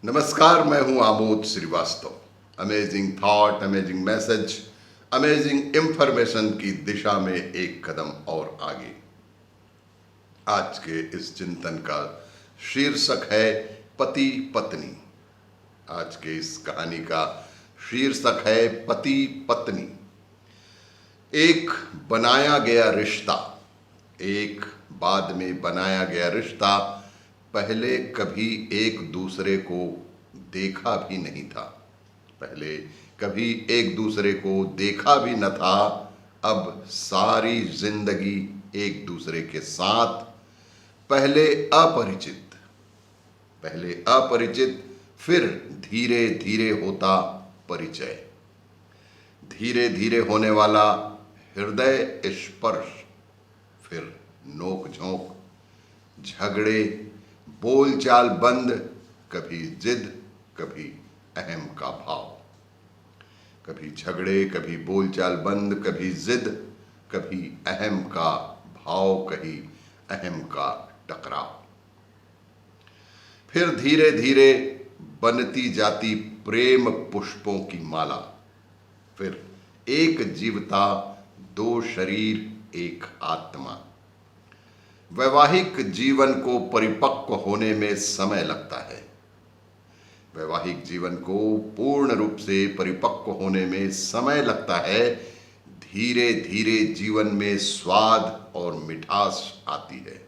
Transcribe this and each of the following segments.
नमस्कार, मैं हूं Amod Srivastava. Amazing thought, amazing message, amazing information की दिशा में एक कदम और आगे। आज के इस चिंतन का शीर्षक है पति पत्नी। आज के इस कहानी का शीर्षक है पति पत्नी। एक बनाया गया रिश्ता, एक बाद में बनाया गया रिश्ता पहले कभी एक दूसरे को देखा भी नहीं था। पहले कभी एक दूसरे को देखा भी न था। अब सारी जिंदगी एक दूसरे के साथ, पहले अपरिचित, फिर धीरे धीरे होता परिचय, धीरे धीरे होने वाला हृदय स्पर्श, फिर नोक झोंक, झगड़े, बोलचाल बंद, कभी जिद, कभी अहम का भाव। कभी झगड़े, कभी बोलचाल बंद, कभी जिद, कभी अहम का भाव, कभी अहम का टकराव। फिर धीरे धीरे बनती जाती प्रेम पुष्पों की माला। फिर एक जीवता, दो शरीर, एक आत्मा। वैवाहिक जीवन को परिपक्व होने में समय लगता है। वैवाहिक जीवन को पूर्ण रूप से परिपक्व होने में समय लगता है। धीरे धीरे जीवन में स्वाद और मिठास आती है।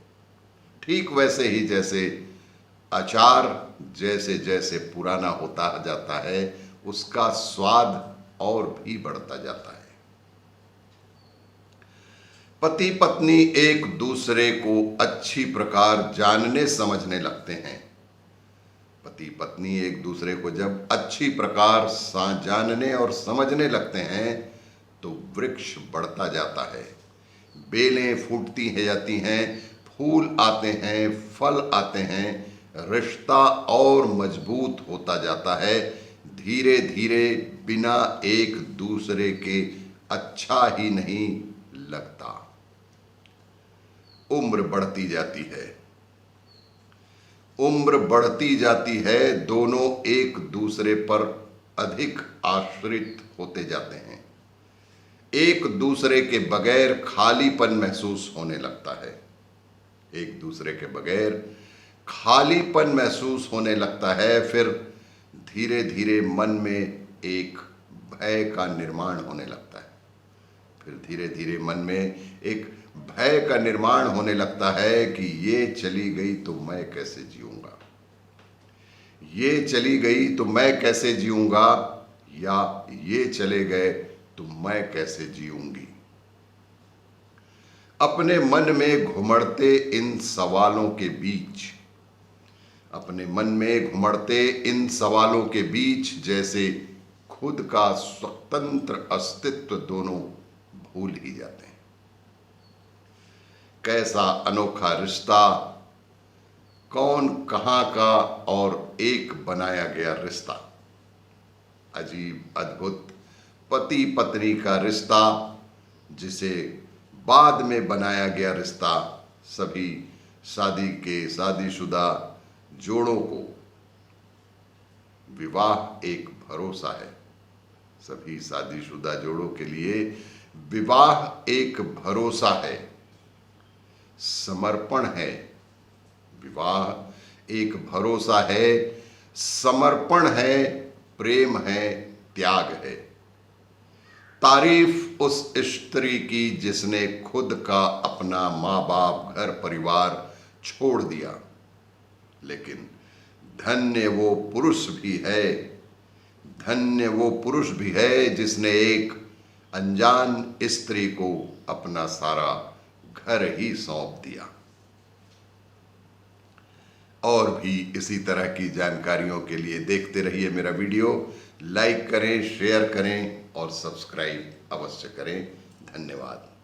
ठीक वैसे ही जैसे अचार जैसे जैसे पुराना होता जाता है, उसका स्वाद और भी बढ़ता जाता है। पति पत्नी एक दूसरे को अच्छी प्रकार जानने समझने लगते हैं। पति पत्नी एक दूसरे को जब अच्छी प्रकार जानने और समझने लगते हैं तो वृक्ष बढ़ता जाता है, बेलें फूटती जाती हैं, फूल आते हैं, फल आते हैं, रिश्ता और मजबूत होता जाता है। धीरे धीरे बिना एक दूसरे के अच्छा ही नहीं लगता। उम्र बढ़ती जाती है, दोनों एक दूसरे पर अधिक आश्रित होते जाते हैं। एक दूसरे के बगैर खालीपन महसूस होने लगता है। एक दूसरे के बगैर खालीपन महसूस होने लगता है। फिर धीरे धीरे मन में एक भय का निर्माण होने लगता है। फिर धीरे धीरे मन में एक भय का निर्माण होने लगता है कि ये चली गई तो मैं कैसे जीऊंगा, ये चली गई तो मैं कैसे जीऊंगा, या ये चले गए तो मैं कैसे जीऊंगी। अपने मन में घुमड़ते इन सवालों के बीच जैसे खुद का स्वतंत्र अस्तित्व दोनों भूल ही जाते हैं। कैसा अनोखा रिश्ता, कौन कहां का, और एक बनाया गया रिश्ता। अजीब अद्भुत पति पत्नी का रिश्ता, जिसे बाद में बनाया गया रिश्ता सभी शादीशुदा जोड़ों को। विवाह एक भरोसा है। सभी शादीशुदा जोड़ों के लिए विवाह एक भरोसा है, समर्पण है। विवाह एक भरोसा है, समर्पण है, प्रेम है, त्याग है। तारीफ उस स्त्री की जिसने खुद का अपना माँ बाप, घर परिवार छोड़ दिया। लेकिन धन्य वो पुरुष भी है जिसने एक अनजान स्त्री को अपना सारा घर ही सौंप दिया। और भी इसी तरह की जानकारियों के लिए देखते रहिए मेरा वीडियो। लाइक करें, शेयर करें और सब्सक्राइब अवश्य करें। धन्यवाद।